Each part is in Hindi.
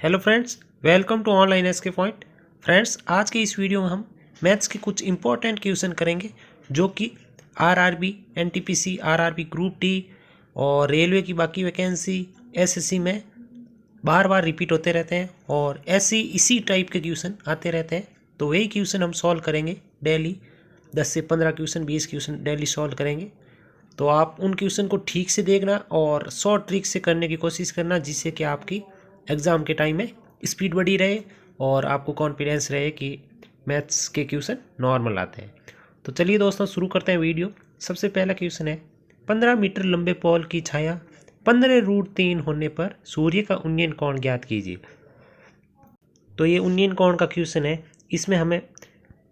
Hello friends, welcome to online SK point. Friends, आज के इस वीडियो में हम मैथ्स के कुछ इंपॉर्टेंट क्वेश्चन करेंगे जो कि RRB, NTPC, RRB group D और रेलवे की बाकी वैकेंसी, एसएससी में बार बार रिपीट होते रहते हैं और ऐसी इसी टाइप के क्वेश्चन आते रहते हैं। तो वही क्वेश्चन हम सॉल्व करेंगे डेली। 10 से 15 क्वेश्चन, 20 क्वेश्चन डेली सॉल्व करेंगे। तो आप उन क्वेश्चन को ठीक से देखना और शॉर्ट ट्रिक से करने की कोशिश करना, जिससे कि आपकी एग्ज़ाम के टाइम में स्पीड बढ़ी रहे और आपको कॉन्फिडेंस रहे कि मैथ्स के क्वेश्चन नॉर्मल आते हैं। तो चलिए दोस्तों, शुरू करते हैं वीडियो। सबसे पहला क्वेश्चन है, 15 मीटर लंबे पोल की छाया 15√3 होने पर सूर्य का उन्नयन कोण ज्ञात कीजिए। तो ये उन्नयन कोण का क्वेश्चन है। इसमें हमें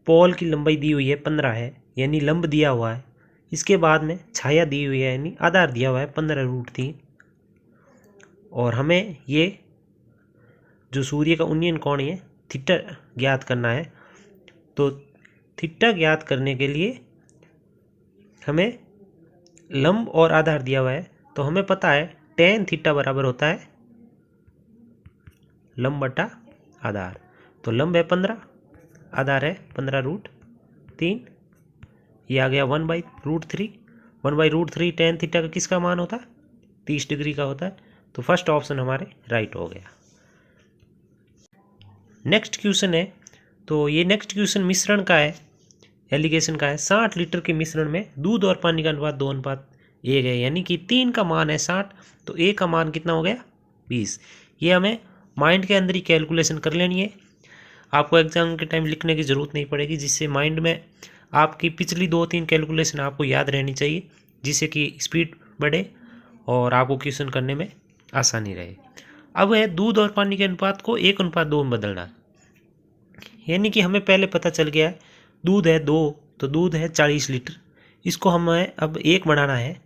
पोल की लंबाई दी हुई है 15 है, यानी लंब दिया हुआ है। इसके बाद में छाया दी हुई है, यानी आधार दिया हुआ है 15√3, और हमें ये जो सूर्य का उन्नयन कोण है थीटा ज्ञात करना है। तो थीटा ज्ञात करने के लिए हमें लंब और आधार दिया हुआ है। तो हमें पता है tan थीटा बराबर होता है लंब बटा आधार। तो लंब है 15, आधार है 15√3, ये आ गया 1/√3। 1/√3 tan थीटा का किसका मान होता है? 30 डिग्री का होता है। तो फर्स्ट ऑप्शन हमारे राइट हो गया। नेक्स्ट क्वेश्चन है, तो ये नेक्स्ट क्वेश्चन मिश्रण का है, एलिगेशन का है। 60 लीटर के मिश्रण में दूध और पानी का अनुपात 2:1 है, यानी कि 3 का मान है 60, तो A का मान कितना हो गया? 20। ये हमें माइंड के अंदर ही कैलकुलेशन कर लेनी है। आपको एग्जाम के टाइम लिखने की ज़रूरत नहीं पड़ेगी, जिससे माइंड में आपकी पिछली 2-3 कैलकुलेशन आपको याद रहनी चाहिए, जिससे कि स्पीड बढ़े और आपको क्वेश्चन करने में आसानी रहे। अब है दूध और पानी के अनुपात को 1:2 में बदलना, यानी कि हमें पहले पता चल गया है दूध है 2, तो दूध है 40 लीटर। इसको हमें अब 1 बढ़ाना है,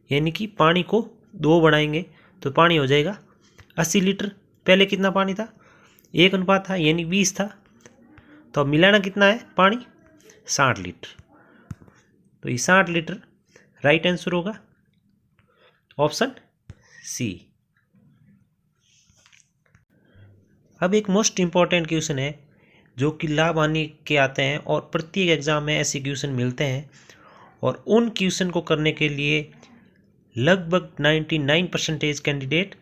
यानी कि पानी को 2 बढ़ाएंगे तो पानी हो जाएगा 80 लीटर। पहले कितना पानी था? 1 अनुपात था, यानी 20 था। तो अब मिलाना कितना है पानी? 60 लीटर। तो ये 60 लीटर राइट आंसर होगा ऑप्शन सी। अब एक मोस्ट इम्पॉर्टेंट क्वेश्चन है जो कि लाभ आने के आते हैं और प्रत्येक एग्जाम में ऐसे क्वेश्चन मिलते हैं, और उन क्वेश्चन को करने के लिए लगभग 99% कैंडिडेट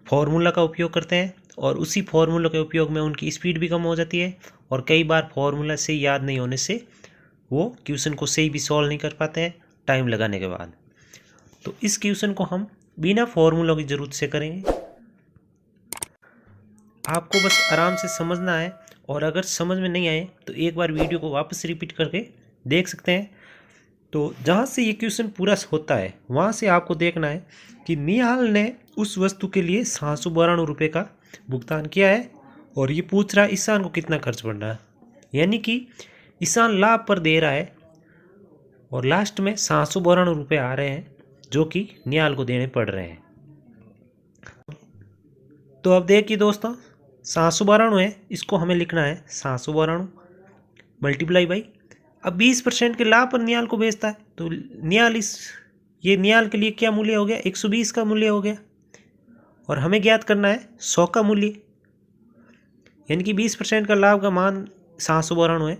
फॉर्मूला का उपयोग करते हैं, और उसी फॉर्मूला के उपयोग में उनकी स्पीड भी कम हो जाती है, और कई बार फॉर्मूला से याद नहीं होने से वो क्वेश्चन को सही भी सॉल्व नहीं कर पाते हैं टाइम लगाने के बाद। तो इस क्वेश्चन को हम बिना फॉर्मूला की ज़रूरत से करेंगे। आपको बस आराम से समझना है, और अगर समझ में नहीं आए तो एक बार वीडियो को वापस रिपीट करके देख सकते हैं। तो जहाँ से ये क्वेश्चन पूरा होता है वहाँ से आपको देखना है कि निहाल ने उस वस्तु के लिए 792 रुपये का भुगतान किया है, और ये पूछ रहा है ईशान को कितना खर्च पड़ रहा है, यानी कि ईशान लाभ पर दे रहा है और लास्ट में 792 रुपये आ रहे हैं जो कि निहाल को देने पड़ रहे हैं। तो अब देखिए दोस्तों, 792 है, इसको हमें लिखना है 792 मल्टीप्लाई बाई, अब 20% के लाभ पर निहाल को बेचता है, तो निहाल ये निहाल के लिए क्या मूल्य हो गया? 120 का मूल्य हो गया, और हमें ज्ञात करना है 100 का मूल्य, यानी कि 20% का लाभ का मान 792 है।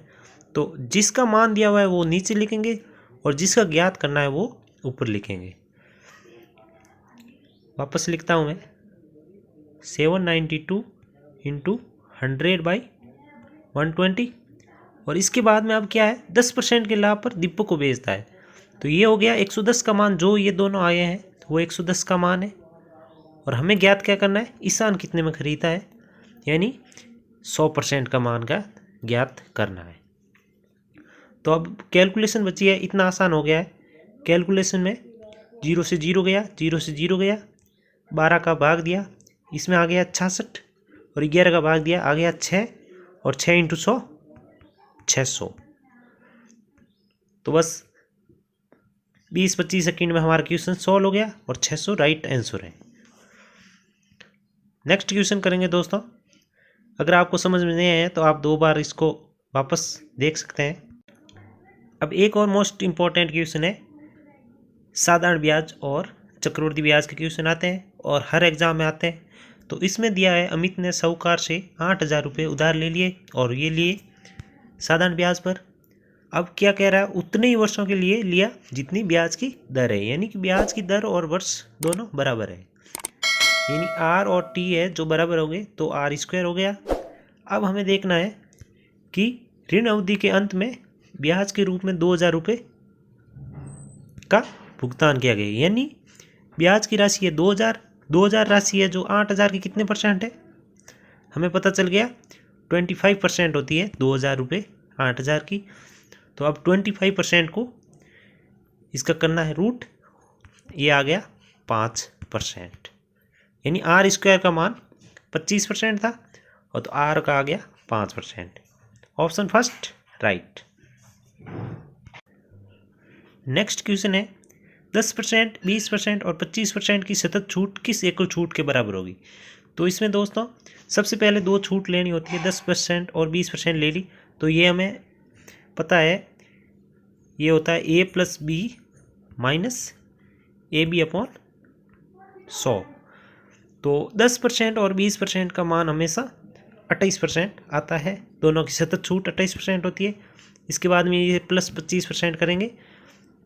तो जिसका मान दिया हुआ है वो नीचे लिखेंगे, और जिसका ज्ञात करना है वो ऊपर लिखेंगे। वापस लिखता हूँ मैं, 792 इंटू 100/120, और इसके बाद में अब क्या है? 10% के लाभ पर दीपक को बेचता है, तो ये हो गया 110 का मान। जो ये दोनों आए हैं वो 110 का मान है, और हमें ज्ञात क्या करना है? ईशान कितने में खरीदा है, यानी 100% का मान का ज्ञात करना है। तो अब कैलकुलेशन बची है, इतना आसान हो गया है कैलकुलेशन में। 0 से 0 गया, 0 से 0 गया, 12 का भाग दिया, इसमें आ गया 66, और 11 का भाग दिया, आ गया 6, और 6 इंटू 100 600। तो बस 20-25 सेकेंड में हमारा क्वेश्चन सॉल्व हो गया, और 600 राइट आंसर है। नेक्स्ट क्वेश्चन करेंगे दोस्तों। अगर आपको समझ में नहीं आया तो आप 2 बार इसको वापस देख सकते हैं। अब एक और मोस्ट इम्पॉर्टेंट क्वेश्चन है, साधारण ब्याज और चक्रवृद्धि ब्याज के क्वेश्चन आते हैं और हर एग्जाम में आते हैं। तो इसमें दिया है अमित ने साहूकार से 8,000 रुपये उधार ले लिए और ये लिए साधारण ब्याज पर। अब क्या कह रहा है, उतने ही वर्षों के लिए लिया जितनी ब्याज की दर है, यानी कि ब्याज की दर और वर्ष दोनों बराबर है, यानी आर और टी है जो बराबर हो गए तो आर स्क्वायर हो गया। अब हमें देखना है कि ऋण अवधि के अंत में ब्याज के रूप में 2,000 रुपये का भुगतान किया गया, यानी ब्याज की राशि है 2,000 राशि है जो 8,000 की कितने परसेंट है, हमें पता चल गया 25% होती है 2,000 रुपये 8,000 की। तो अब 25% को इसका करना है रूट, ये आ गया 5%, यानी आर स्क्वायर का मान 25% था और तो आर का आ गया 5%। Option first right. Next question है 10%, 20% और 25% की सतत छूट किस एकल छूट के बराबर होगी। तो इसमें दोस्तों सबसे पहले दो छूट लेनी होती है, 10% और 20% ले ली, तो ये हमें पता है ये होता है a + b - ab अपॉन 100। तो 10% और 20% का मान हमेशा 28% आता है, दोनों की सतत छूट 28% होती है। इसके बाद में ये प्लस 25% करेंगे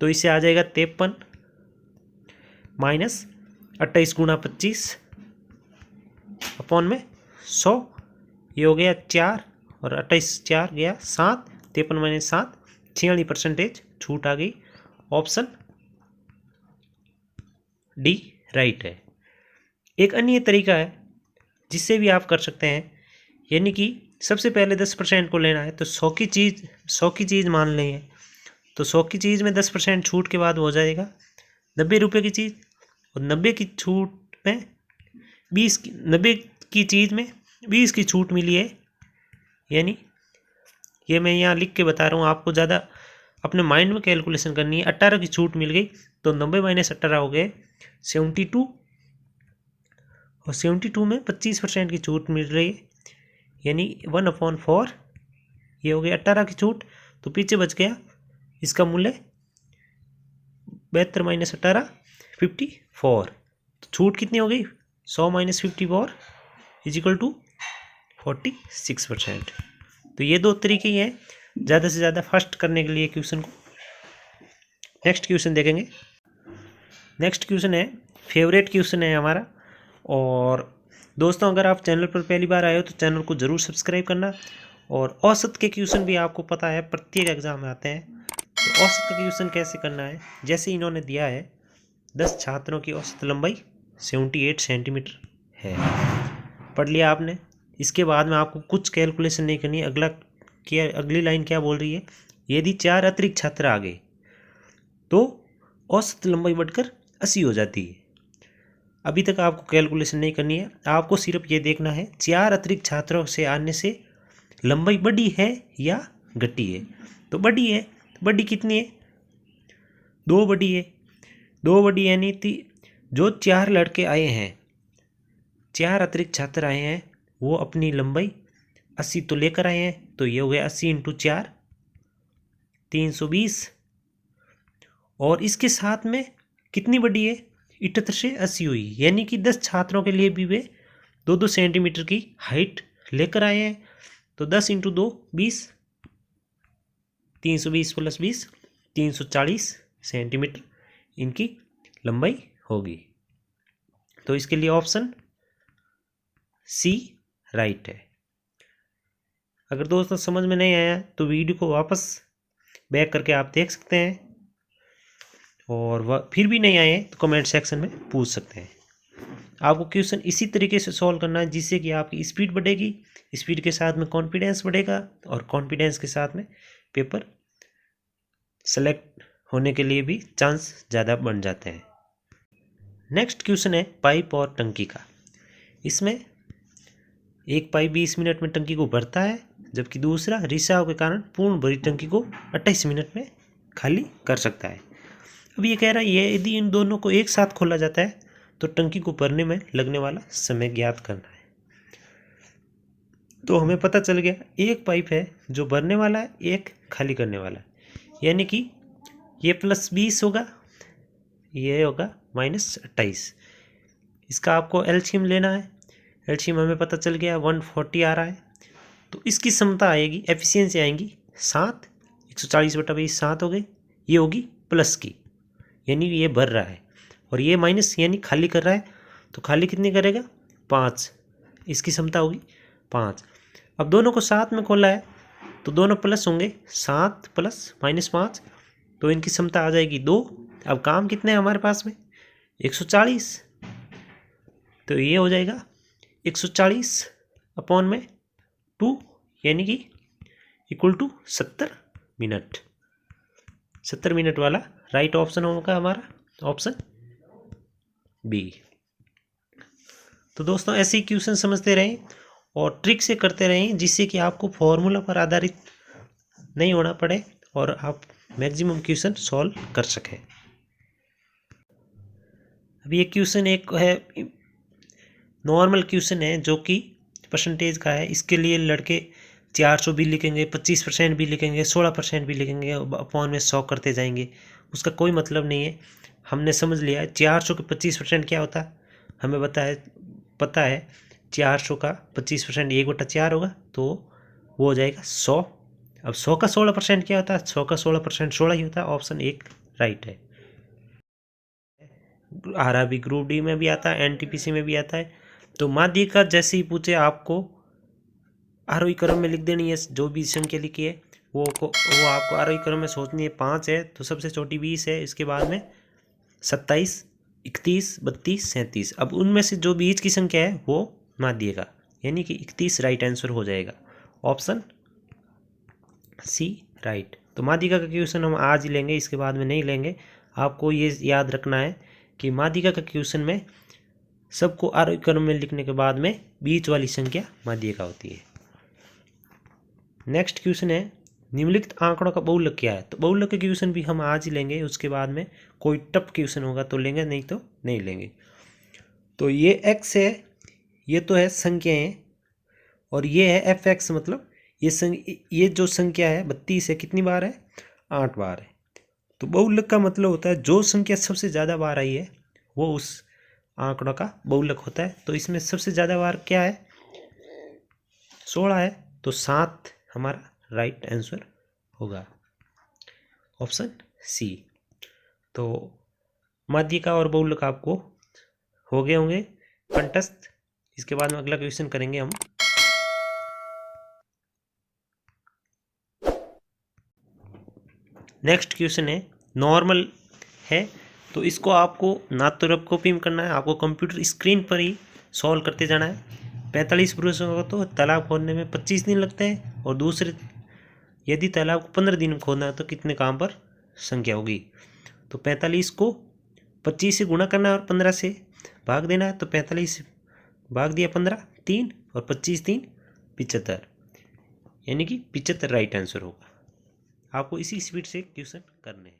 तो इससे आ जाएगा 53 माइनस 28 गुणा 25 अपॉन में 100, ये हो गया 4 और 28 4 गया 7, 53 - 7 46% छूट आ गई। ऑप्शन डी राइट है। एक अन्य तरीका है जिससे भी आप कर सकते हैं, यानी कि सबसे पहले 10% को लेना है तो 100 की चीज़ मान लेंगे, तो 100 की चीज़ में 10% छूट के बाद हो जाएगा 90 रुपये की चीज़, और 90 की छूट में 90 की चीज़ में 20 की छूट मिली है, यानी ये मैं यहाँ लिख के बता रहा हूँ, आपको ज़्यादा अपने माइंड में कैलकुलेशन करनी है। 18 की छूट मिल गई तो 90 - 18 हो गए 72, और 72 में 25% की छूट मिल रही है, यानी 1/4, ये हो गया 18 की छूट, तो पीछे बच गया इसका मूल्य 72 - 18 54। तो छूट कितनी हो गई 100 - 54 = 46%। तो ये दो तरीके ही हैं ज़्यादा से ज़्यादा फर्स्ट करने के लिए क्वेश्चन को। नेक्स्ट क्वेश्चन देखेंगे। नेक्स्ट क्वेश्चन है फेवरेट क्वेश्चन है हमारा, और दोस्तों अगर आप चैनल पर पहली बार आए हो तो चैनल को ज़रूर सब्सक्राइब करना। और औसत के क्वेश्चन भी आपको पता है प्रत्येक एग्जाम में आते हैं, तो औसत का क्वेश्चन कैसे करना है, जैसे इन्होंने दिया है 10 छात्रों की औसत लंबाई 78 सेंटीमीटर है, पढ़ लिया आपने। इसके बाद में आपको कुछ कैलकुलेशन नहीं करनी है। अगली लाइन क्या बोल रही है, यदि 4 अतिरिक्त छात्र आ गए तो औसत लंबाई बढ़कर 80 हो जाती है। अभी तक आपको कैलकुलेशन नहीं करनी है, आपको सिर्फ ये देखना है 4 अतिरिक्त छात्रों से आने से लंबाई बढ़ी है या घटी है। तो बढ़ी है, बढ़ी कितनी है 2 बढ़ी है, 2 बढ़ी यानी जो 4 लड़के आए हैं, 4 अतिरिक्त छात्र आए हैं, वो अपनी लंबाई 80 तो लेकर आए हैं, तो ये हो गया 80 × 4 320, और इसके साथ में कितनी बढ़ी है 78 से 80 हुई, यानी कि 10 छात्रों के लिए भी वे 2-2 सेंटीमीटर की हाइट लेकर आए हैं। तो 10 × 2 20, 320 + 20 340 सेंटीमीटर इनकी लंबाई होगी। तो इसके लिए ऑप्शन सी राइट है। अगर दोस्तों समझ में नहीं आया तो वीडियो को वापस बैक करके आप देख सकते हैं, और वह फिर भी नहीं आए तो कमेंट सेक्शन में पूछ सकते हैं। आपको क्वेश्चन इसी तरीके से सॉल्व करना है जिससे कि आपकी स्पीड बढ़ेगी, स्पीड के साथ में कॉन्फिडेंस बढ़ेगा, और कॉन्फिडेंस के साथ में पेपर सेलेक्ट होने के लिए भी चांस ज़्यादा बन जाते हैं। नेक्स्ट क्वेश्चन है पाइप और टंकी का। इसमें एक पाइप 20 मिनट में टंकी को भरता है, जबकि दूसरा रिसाव के कारण पूर्ण भरी टंकी को 28 मिनट में खाली कर सकता है। अब ये कह रहा है ये यदि इन दोनों को एक साथ खोला जाता है तो टंकी को भरने में लगने वाला समय ज्ञात करना है। तो हमें पता चल गया एक पाइप है जो भरने वाला है, एक खाली करने वाला है, यानी कि ये +20 होगा, ये होगा -28। इसका आपको एलसीएम लेना है, एलसीएम हमें पता चल गया 140 आ रहा है। तो इसकी क्षमता आएगी, एफिशिएंसी आएंगी 7, 140/20 7 हो गई, ये होगी प्लस की, यानी ये भर रहा है, और ये माइनस यानी खाली कर रहा है, तो खाली कितनी करेगा 5, इसकी क्षमता होगी 5। अब दोनों को साथ में खोला है तो दोनों प्लस होंगे, 7 प्लस -5, तो इनकी क्षमता आ जाएगी 2। अब काम कितने हैं हमारे पास में 140, तो ये हो जाएगा 140/2 यानी कि इक्वल टू 70 मिनट। 70 मिनट वाला राइट ऑप्शन होगा हमारा, ऑप्शन बी। तो दोस्तों ऐसे ही क्वेश्चन समझते रहें और ट्रिक से करते रहें, जिससे कि आपको फॉर्मूला पर आधारित नहीं होना पड़े और आप मैक्सिमम क्वेश्चन सॉल्व कर सकें। अभी ये क्वेश्चन एक है, नॉर्मल क्वेश्चन है जो कि परसेंटेज का है। इसके लिए लड़के 400 भी लिखेंगे, 25% भी लिखेंगे, 16% भी लिखेंगे, अपॉन में 100 करते जाएंगे, उसका कोई मतलब नहीं है। हमने समझ लिया है 400 के 25% क्या होता है, हमें पता है 400 का 25% 1/4 होगा, तो वो हो जाएगा 100। अब 100 का 16% क्या होता है, 100 का 16% 16 ही होता है, ऑप्शन 1 राइट है। आरआरबी ग्रुप डी में भी आता है, एनटीपीसी में भी आता है। तो माध्यिका का जैसे ही पूछे आपको आरोही क्रम में लिख देनी है, जो भी संख्या लिखी है वो आपको आरोही क्रम में सोचनी है। 5 है तो सबसे छोटी 20 है, इसके बाद में 27, 31, 32, 37। अब उनमें से जो बीच की संख्या है वो माध्यिका, यानी कि 31 राइट आंसर हो जाएगा, ऑप्शन सी राइट। तो माध्यिका का क्वेश्चन हम आज ही लेंगे, इसके बाद में नहीं लेंगे। आपको ये याद रखना है कि माध्यिका का क्वेश्चन में सबको आरोही क्रम में लिखने के बाद में बीच वाली संख्या माध्यिका होती है। नेक्स्ट क्वेश्चन है, निम्नलिखित आंकड़ों का बहुलक क्या है। तो बहुलक के क्वेश्चन भी हम आज ही लेंगे, उसके बाद में कोई टफ क्वेश्चन होगा तो लेंगे, नहीं तो नहीं लेंगे। तो ये x है, ये तो है संख्याएं, और ये है एफ एक्स, मतलब ये जो संख्या है 32 है, कितनी बार है 8 बार है। तो बहुलक का मतलब होता है जो संख्या सबसे ज़्यादा बार आई है वो उस आंकड़ों का बहुलक होता है। तो इसमें सबसे ज़्यादा बार क्या है 16 है, तो 7 हमारा राइट आंसर होगा, ऑप्शन सी। तो माध्यिका और बहुलक आपको हो गए होंगे कंठस्थ। इसके बाद में अगला क्वेश्चन करेंगे हम। नेक्स्ट क्वेश्चन है, नॉर्मल है, तो इसको आपको ना तो रफ कॉपी में करना है, आपको कंप्यूटर स्क्रीन पर ही सॉल्व करते जाना है। 45 पुरुषों को तो तालाब खोदने में 25 दिन लगते हैं, और दूसरे यदि तालाब को 15 दिन में खोदना है तो कितने काम पर संख्या होगी। तो 45 को 25 से गुणा करना है और 15 से भाग देना है। तो 45 भाग दिया 15 3, और 25 3 75, यानी कि 75 राइट आंसर होगा। आपको इसी स्पीड से क्वेश्चन करने हैं।